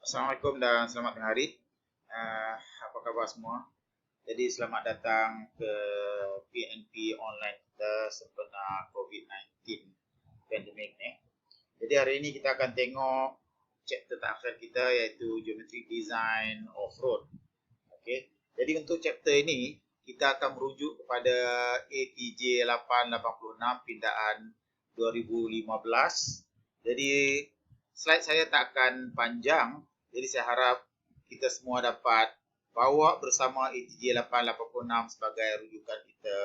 Assalamualaikum dan selamat tengah hari. Apa khabar semua? Jadi selamat datang ke PNP online kita sempena COVID-19 pandemik ni. Jadi hari ini kita akan tengok chapter terakhir kita iaitu Geometric Design Off-Road. Okey. Jadi untuk chapter ini kita akan merujuk kepada ATJ 886 pindaan 2015. Jadi slide saya tak akan panjang. Jadi saya harap kita semua dapat bawa bersama ATJ 886 sebagai rujukan kita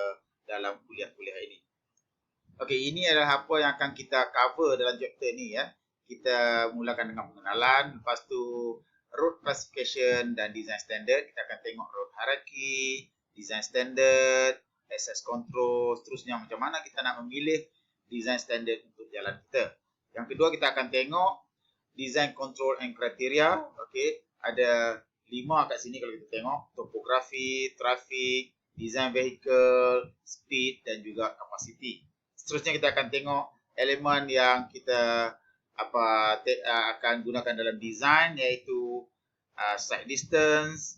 dalam kuliah-kuliah ini. Okey, ini adalah apa yang akan kita cover dalam chapter ni ya. Kita mulakan dengan pengenalan, lepas tu road classification dan design standard. Kita akan tengok road hierarchy, design standard, access control, seterusnya macam mana kita nak memilih design standard untuk jalan kita. Yang kedua kita akan tengok design control and criteria. Okey, ada 5 kat sini kalau kita tengok, topografi, traffic, design vehicle, speed dan juga capacity. Seterusnya kita akan tengok elemen yang kita akan gunakan dalam design iaitu side distance,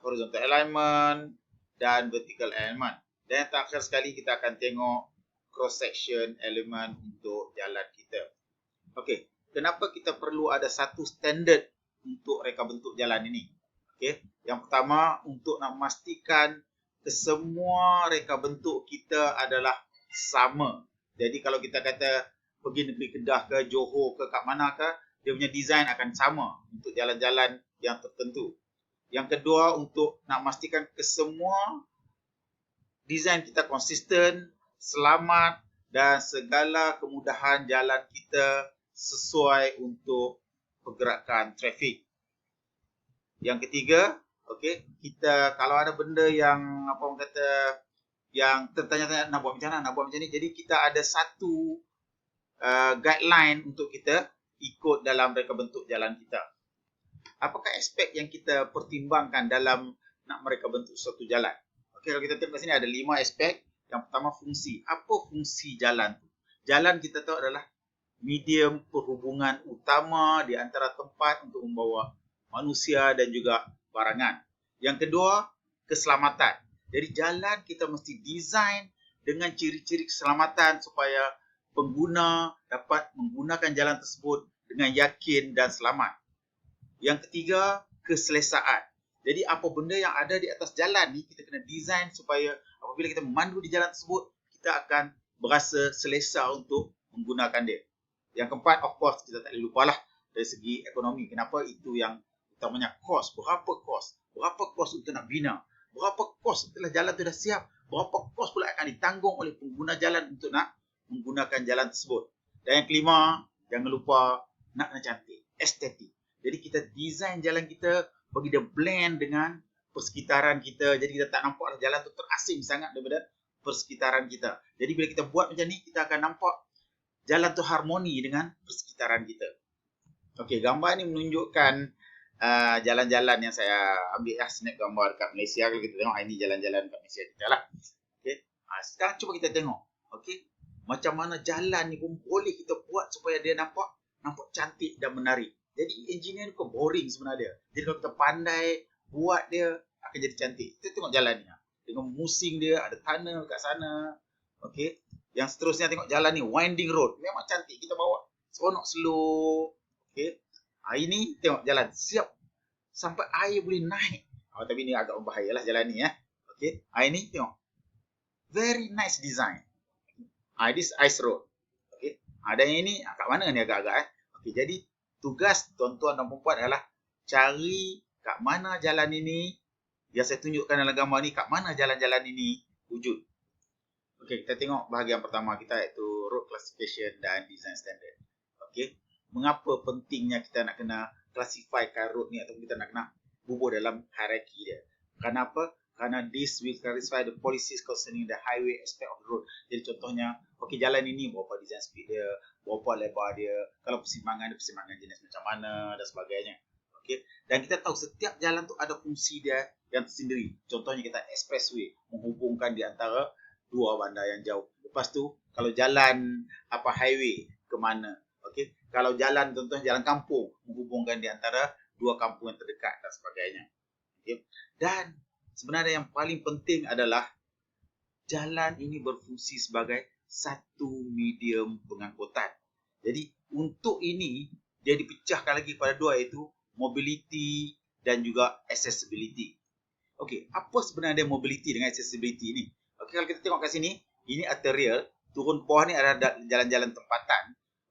horizontal alignment dan vertical alignment. Dan yang terakhir sekali kita akan tengok cross section elemen untuk jalan kita. Okey, kenapa kita perlu ada satu standard untuk reka bentuk jalan ini? Okey, yang pertama untuk nak memastikan kesemua reka bentuk kita adalah sama. Jadi kalau kita kata pergi negeri Kedah ke Johor ke kat mana ke, dia punya design akan sama untuk jalan-jalan yang tertentu. Yang kedua untuk nak memastikan kesemua design kita konsisten, selamat dan segala kemudahan jalan kita sesuai untuk pergerakan trafik. Yang ketiga, okey, kita kalau ada benda yang apa orang kata yang tertanya-tanya nak buat macam mana, nak buat macam ni, jadi kita ada satu guideline untuk kita ikut dalam reka bentuk jalan kita. Apakah aspek yang kita pertimbangkan dalam nak mereka bentuk suatu jalan? Okey, kalau kita tengok kat sini ada 5 aspek. Yang pertama fungsi. Apa fungsi jalan tu? Jalan kita tahu adalah medium perhubungan utama di antara tempat untuk membawa manusia dan juga barangan. Yang kedua, keselamatan. Jadi jalan kita mesti design dengan ciri-ciri keselamatan supaya pengguna dapat menggunakan jalan tersebut dengan yakin dan selamat. Yang ketiga, keselesaan. Jadi apa benda yang ada di atas jalan ni kita kena design supaya apabila kita memandu di jalan tersebut kita akan berasa selesa untuk menggunakan dia. Yang keempat, of course, kita tak boleh lupalah dari segi ekonomi. Kenapa? Itu yang utamanya kos. Berapa kos? Berapa kos untuk nak bina? Berapa kos setelah jalan tu dah siap? Berapa kos pula akan ditanggung oleh pengguna jalan untuk nak menggunakan jalan tersebut? Dan yang kelima, jangan lupa nak cantik, estetik. Jadi kita design jalan kita bagi dia blend dengan persekitaran kita. Jadi kita tak nampak jalan tu terasing sangat daripada persekitaran kita. Jadi bila kita buat macam ni, kita akan nampak jalan tu harmoni dengan persekitaran kita. Okey, gambar ni menunjukkan jalan-jalan yang saya ambil snap gambar dekat Malaysia. Kalau kita tengok ini jalan-jalan dekat Malaysia kita lah. Okey, sekarang cuba kita tengok. Okey, macam mana jalan ni pun boleh kita buat supaya dia nampak cantik dan menarik. Jadi engineer ni boring sebenarnya. Jadi kalau kita pandai buat dia akan jadi cantik. Kita tengok jalan ni dengan musing dia, ada tunnel kat sana. Okey. Yang seterusnya tengok jalan ni winding road. Memang cantik, kita bawa seronok slow. Okey. Ini tengok jalan siap sampai air boleh naik. Tapi ni agak membahayalah jalan ni ya. Okey. Ini tengok. Very nice design. This ice road. Okey. Dan yang ini kat mana ni agak-agak Okey, jadi tugas tuan-tuan dan puan adalah cari kat mana jalan ini yang saya tunjukkan dalam gambar ni, kat mana jalan-jalan ini wujud. Okey, kita tengok bahagian pertama kita iaitu road classification dan design standard. Okey, mengapa pentingnya kita nak kena classifykan road ni atau kita nak kena bubuh dalam hierarchy dia? Kenapa? Karena this will clarify the policies concerning the highway aspect of the road. Jadi contohnya, okey jalan ini berapa design speed dia, berapa lebar dia, kalau persimpangan dia persimpangan jenis macam mana dan sebagainya. Okey, dan kita tahu setiap jalan tu ada fungsi dia yang tersendiri. Contohnya kita expressway menghubungkan di antara dua bandar yang jauh. Lepas tu kalau jalan highway ke mana? Okey, Kalau jalan contohnya jalan kampung, menghubungkan di antara dua kampung yang terdekat dan sebagainya. Okay. Dan sebenarnya yang paling penting adalah jalan ini berfungsi sebagai satu medium pengangkutan. Jadi untuk ini dia dipecahkan lagi pada dua, iaitu mobility dan juga accessibility. Okey, apa sebenarnya mobility dengan accessibility ini? Okey, kalau kita tengok kat sini, ini arterial, turun ke bawah ni adalah jalan-jalan tempatan.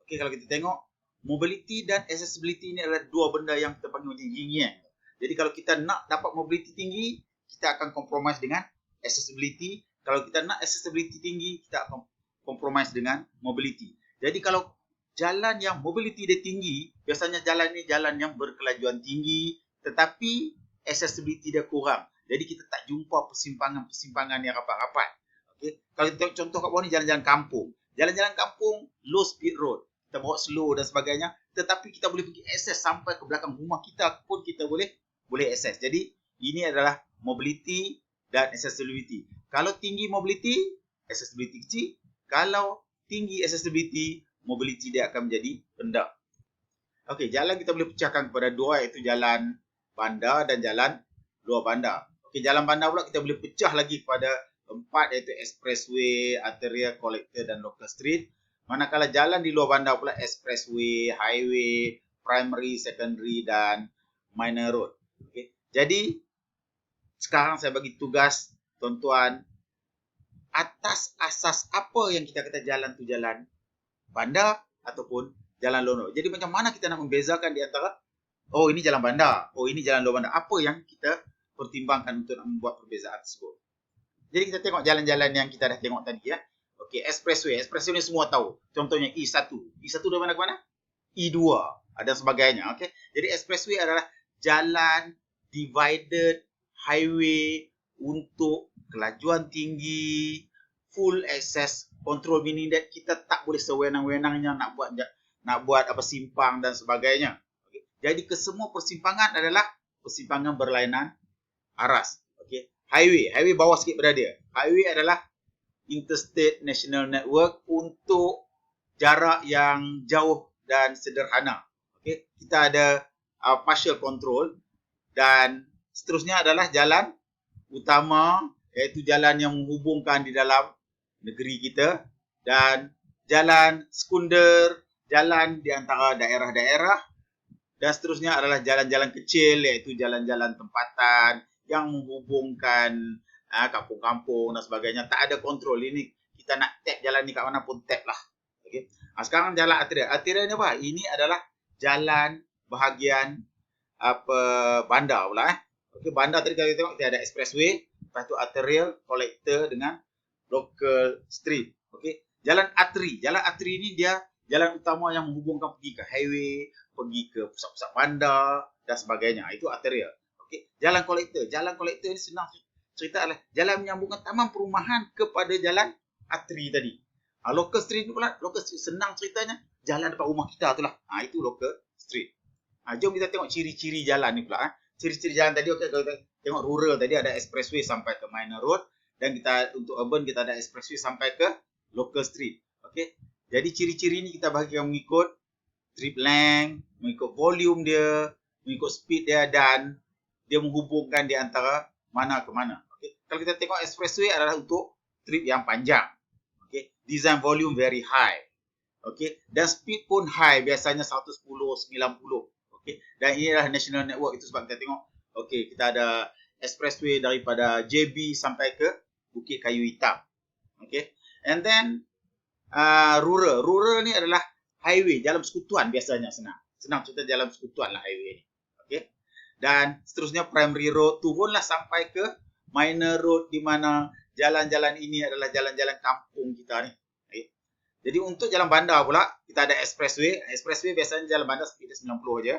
Okey, kalau kita tengok mobility dan accessibility ini adalah dua benda yang kita panggil yin yang. Jadi kalau kita nak dapat mobility tinggi, kita akan compromise dengan accessibility. Kalau kita nak accessibility tinggi, kita akan compromise dengan mobility. Jadi kalau jalan yang mobility dia tinggi, biasanya jalan ni jalan yang berkelajuan tinggi, tetapi accessibility dia kurang. Jadi kita tak jumpa persimpangan-persimpangan yang rapat-rapat. Okay. Kalau kita tengok contoh kat bawah ni jalan-jalan kampung. Jalan-jalan kampung, low speed road. Kita bawa slow dan sebagainya. Tetapi kita boleh pergi akses sampai ke belakang rumah kita pun kita boleh akses. Jadi ini adalah mobility dan accessibility. Kalau tinggi mobility, accessibility kecil. Kalau tinggi accessibility, mobility dia akan menjadi rendah. Okey, jalan kita boleh pecahkan kepada dua, iaitu jalan bandar dan jalan luar bandar. Okey, jalan bandar pula kita boleh pecah lagi kepada 4, iaitu expressway, arterial, collector dan local street. Manakala jalan di luar bandar pula expressway, highway, primary, secondary dan minor road. Okey. Jadi sekarang saya bagi tugas tuan-tuan, atas asas apa yang kita kata jalan tu jalan bandar ataupun jalan luar. Jadi macam mana kita nak membezakan di antara oh ini jalan bandar, oh ini jalan luar bandar. Apa yang kita pertimbangkan untuk nak membuat perbezaan tersebut. Jadi kita tengok jalan-jalan yang kita dah tengok tadi ya. Okey, expressway. Expressway ni semua tahu. Contohnya E1. E1 dari mana ke mana? E2 dan sebagainya. Okey. Jadi expressway adalah jalan divided highway untuk kelajuan tinggi, full access control, meaning that kita tak boleh sewenang-wenangnya nak buat apa simpang dan sebagainya. Okay. Jadi kesemua persimpangan adalah persimpangan berlainan aras. Okay. Highway bawah sikit pada dia. Highway adalah interstate national network untuk jarak yang jauh dan sederhana. Okay. Kita ada partial control dan seterusnya adalah jalan utama, iaitu jalan yang menghubungkan di dalam negeri kita, dan jalan sekunder, jalan di antara daerah-daerah, dan seterusnya adalah jalan-jalan kecil, iaitu jalan-jalan tempatan yang menghubungkan kampung-kampung dan sebagainya. Tak ada kontrol. Ini kita nak tap jalan ni kat mana pun tap lah. Okay. Sekarang jalan arterial. Arterial ni apa? Ini adalah jalan bahagian bandar pula. Okay, bandar tadi kita tengok kita ada expressway, lepas tu arterial, collector dengan local street. Okay. Jalan arteri. Jalan arteri ni dia jalan utama yang menghubungkan pergi ke highway, pergi ke pusat-pusat bandar dan sebagainya. Itu arterial. Okay. Jalan collector. Jalan collector ni senang cerita adalah jalan menyambungkan taman perumahan kepada jalan arteri tadi. Local street ni pula, local street senang ceritanya, jalan depan rumah kita tu lah. Itu local street. Jom kita tengok ciri-ciri jalan ni pula. Ciri-ciri jalan tadi, okay, kalau kita tengok rural tadi ada expressway sampai ke minor road, dan kita untuk urban kita ada expressway sampai ke local street. Okay. Jadi ciri-ciri ni kita bahagikan mengikut trip length, mengikut volume dia, mengikut speed dia, dan dia menghubungkan di antara mana ke mana. Okay. Kalau kita tengok expressway adalah untuk trip yang panjang. Okay. Design volume very high. Okay. Dan speed pun high, biasanya 110, 90. Okay. Dan ini adalah national network, itu sebab kita tengok. Okay, kita ada expressway daripada JB sampai ke Bukit Kayu Hitam. Okay. And then rural. Rural ni adalah highway, jalan persekutuan biasanya senang. Senang cerita jalan persekutuan lah highway ni. Okay. Dan seterusnya primary road, turunlah sampai ke minor road, di mana jalan-jalan ini adalah jalan-jalan kampung kita ni. Okay. Jadi untuk jalan bandar pula, kita ada expressway. Expressway biasanya jalan bandar speed 90 je.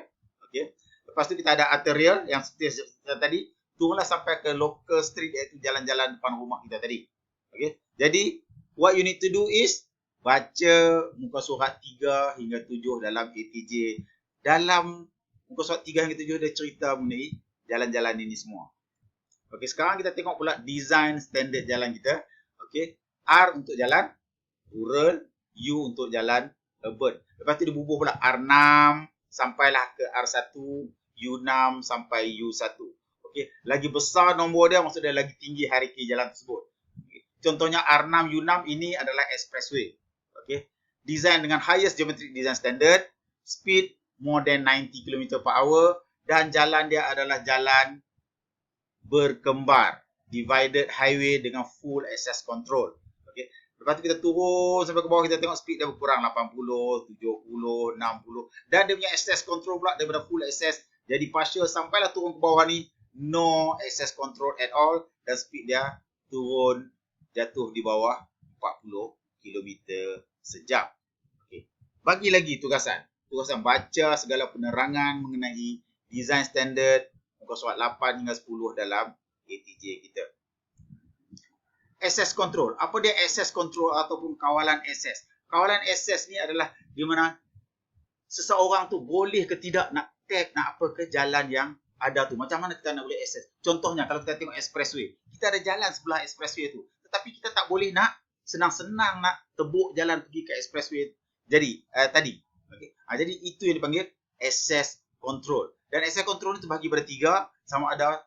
Okay. Lepas tu kita ada arterial yang seperti tadi, turunlah sampai ke local street, iaitu jalan-jalan depan rumah kita tadi. Okay. Jadi what you need to do is baca muka surat 3 hingga 7 dalam ATJ. Dalam muka surat 3 hingga 7 dia cerita mengenai jalan-jalan ini semua. Okey, sekarang kita tengok pula design standard jalan kita. Okey, R untuk jalan rural, U untuk jalan urban. Lepas tu dia bubuh pula R6 sampailah ke R1, U6 sampai U1. Okey, lagi besar nombor dia maksudnya lagi tinggi hierarki jalan tersebut. Contohnya R6, U6 ini adalah expressway. Okey. Design dengan highest geometric design standard, speed more than 90 km per hour dan jalan dia adalah jalan berkembar, divided highway dengan full access control. Okey. Lepas tu kita turun sampai ke bawah, kita tengok speed dia berkurang 80, 70, 60 dan dia punya access control pula daripada full access jadi partial sampailah turun ke bawah ni no access control at all dan speed dia turun jatuh di bawah 40 km sejam. Okey. Bagi lagi tugasan baca segala penerangan mengenai design standard muka surat 8 hingga 10 dalam ATJ kita. Access control. Apa dia access control ataupun kawalan akses? Kawalan akses ni adalah di mana seseorang tu boleh ke tidak nak tag nak apa ke jalan yang ada tu. Macam mana kita nak boleh akses? Contohnya kalau kita tengok expressway, kita ada jalan sebelah expressway tu. Tetapi kita tak boleh nak senang-senang nak tebuk jalan pergi ke expressway. Jadi tadi. Okay. Jadi itu yang dipanggil access control. Dan access control itu bagi pada 3, sama ada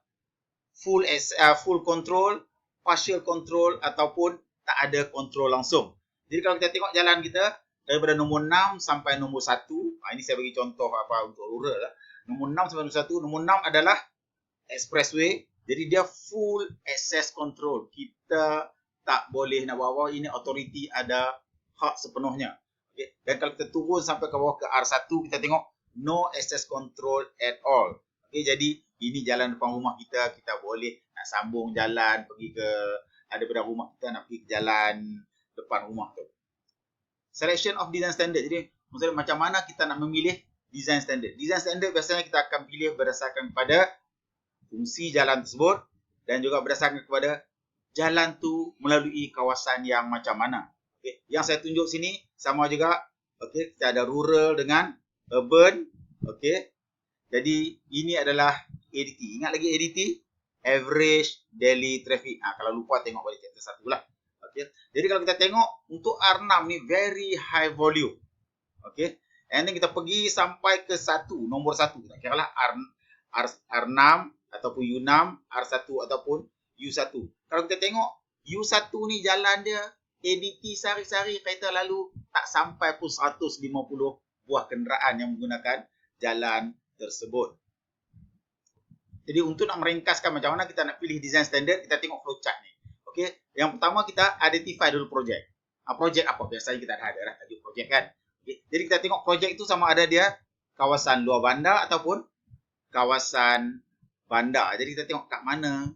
full control, partial control ataupun tak ada control langsung. Jadi kalau kita tengok jalan kita daripada nombor 6 sampai nombor 1, ini saya bagi contoh apa untuk rural lah. Nombor 6 sampai nombor 1, nombor 6 adalah expressway. Jadi dia full access control. Kita tak boleh nak bawa, ini authority ada hak sepenuhnya. Okay. Dan kalau kita turun sampai ke bawah ke R1, kita tengok no access control at all. Okay, jadi ini jalan depan rumah kita, kita boleh nak sambung jalan pergi ke daripada rumah kita nak pergi ke jalan depan rumah tu. Selection of design standard. Jadi maksudnya macam mana kita nak memilih design standard. Design standard biasanya kita akan pilih berdasarkan kepada fungsi jalan tersebut dan juga berdasarkan kepada jalan tu melalui kawasan yang macam mana. Okay. Yang saya tunjuk sini sama juga. Okay. Kita ada rural dengan urban. Okay. Jadi ini adalah ADT. Ingat lagi ADT? Average Daily Traffic. Kalau lupa tengok balik chapter 1 lah. Okay. Jadi kalau kita tengok untuk R6 ni very high volume. Okay. And then kita pergi sampai ke 1, nombor 1. Kita kira lah R6 ataupun U6, R1 ataupun U1. Kalau kita tengok U1 ni jalan dia ADT sehari-hari kereta lalu tak sampai pun 150 buah kenderaan yang menggunakan jalan tersebut. Jadi untuk nak meringkaskan macam mana kita nak pilih design standard, kita tengok flowchart ni. Okey, yang pertama kita identify dulu projek. Projek apa? Biasanya kita ada dah tajuk projek kan. Okay. Jadi kita tengok projek itu sama ada dia kawasan luar bandar ataupun kawasan bandar. Jadi kita tengok kat mana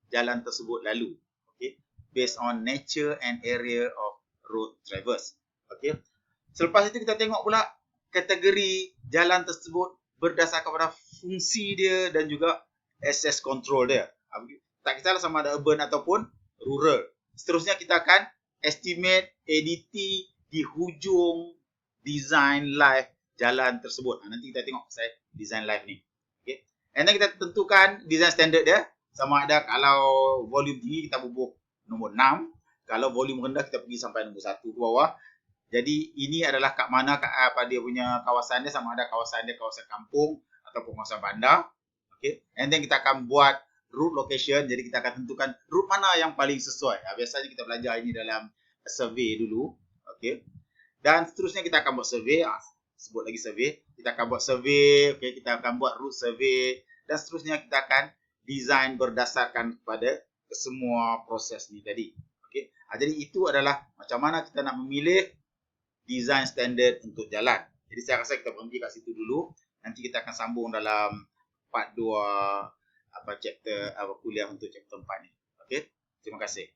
jalan tersebut lalu. Based on nature and area of road traverse. Okay. Selepas itu kita tengok pula kategori jalan tersebut berdasarkan pada fungsi dia dan juga access control dia. Tak kisahlah sama ada urban ataupun rural. Seterusnya kita akan estimate ADT di hujung design life jalan tersebut. Nanti kita tengok saya design life ni. Okay. And then kita tentukan design standard dia. Sama ada kalau volume tinggi kita bubuh nombor 6. Kalau volume rendah kita pergi sampai nombor 1 ke bawah. Jadi ini adalah kat mana apa dia punya kawasan dia, sama ada kawasan dia kawasan kampung ataupun kawasan bandar. Okay. And then kita akan buat route location. Jadi kita akan tentukan route mana yang paling sesuai. Biasanya kita belajar ini dalam survey dulu. Okay. Dan seterusnya kita akan buat survey. Sebut lagi survey. Kita akan buat survey. Okay. Kita akan buat route survey. Dan seterusnya kita akan design berdasarkan kepada semua proses ni tadi. Okay. Jadi itu adalah macam mana kita nak memilih design standard untuk jalan. Jadi saya rasa kita berhenti kat situ dulu. Nanti kita akan sambung dalam part 2 chapter kuliah untuk chapter 4 ni. Okey. Terima kasih.